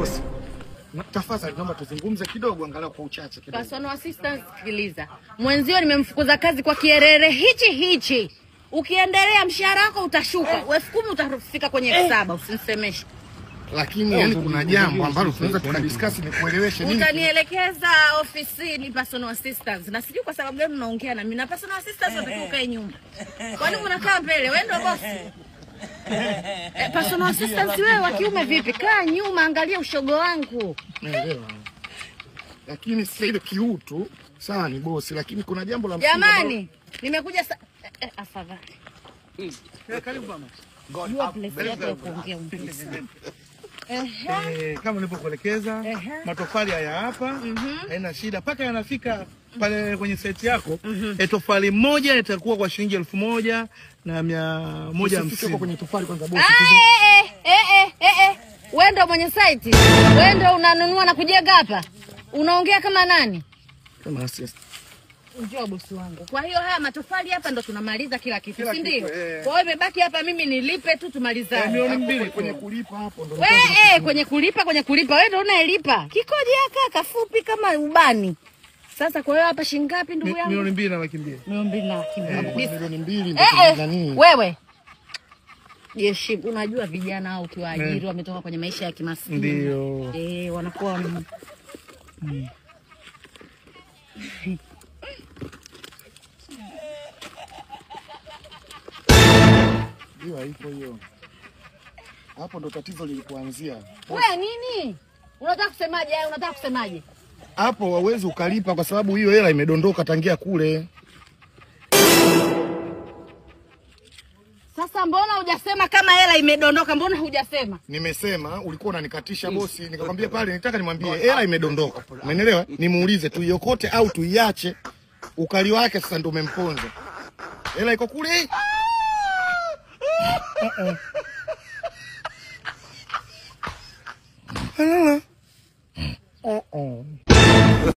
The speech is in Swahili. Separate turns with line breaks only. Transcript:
Bosi, tafadhali naomba tuzungumze kidogo angalau kwa uchache kidogo.
Personal assistant, sikiliza. Mwenzio nimemfukuza kazi kwa kierere hichi. Ukiendelea mshahara wako utashuka. 10,000 utafika kwenye 7, usinisemeshe.
Lakini yani kuna jambo ambalo tunaweza tukadiscuss ni kueleweshe nini?
Utanielekeza ofisini personal assistants. Na sijui kwa sababu gani unaongea na mimi. Na personal assistants unatakiwa ukae nyuma. Kwani unakaa mbele? Wewe ndio boss. Personal assistants wewe wa kiume vipi? Kaa nyuma, angalia ushogo wangu.
Naelewa. Lakini sasa ile kiutu sawa ni bosi, lakini kuna jambo la
jamani, nimekuja afadhali.
Karibu mama.
Kama nilipokuelekeza matofali haya hapa, haina shida mpaka yanafika pale kwenye site yako. Tofali moja itakuwa kwa shilingi 1,150
kwenye tofali kwanza bosi.
Wewe ndio mwenye site? Wewe ndio unanunua na kujenga hapa? Unaongea kama nani?
Kama assist.
Unajua bosi wangu. Kwa hiyo haya matofali hapa ndo tunamaliza kila kitu, si ndio? Kwa hiyo imebaki hapa mimi nilipe tu tumalizane.
Milioni 2 kwenye kulipa hapo ndo.
Kwenye kulipa wewe ndo unaelipa. Kikoje haka kafupi kama ubani. Sasa kwa hiyo hapa shilingi ngapi ndugu yangu?
Milioni 2,200,000.
Milioni 2,200,000.
Milioni 2 ndio nani?
Wewe. Yeshi, unajua vijana au ukiwaajiri wametoka kwenye maisha ya kimaskini.
Ndio.
Wanakuwa
Hiyo haipo hiyo. Hapo ndo tatizo lilipoanzia.
Wewe nini? Unataka kusemaje?
Hapo hauwezi ukalipa kwa sababu hiyo hela imedondoka tangia kule.
Sasa mbona hujasema kama hela imedondoka? Mbona hujasema?
Nimesema ulikuwa unanikatisha bosi, nikakwambia pale nitaka nimwambie hela imedondoka. Umeelewa? Nimuulize tuiokote au tuiache. Ukali wake sasa ndio umemponza. Hela iko kule. Halala.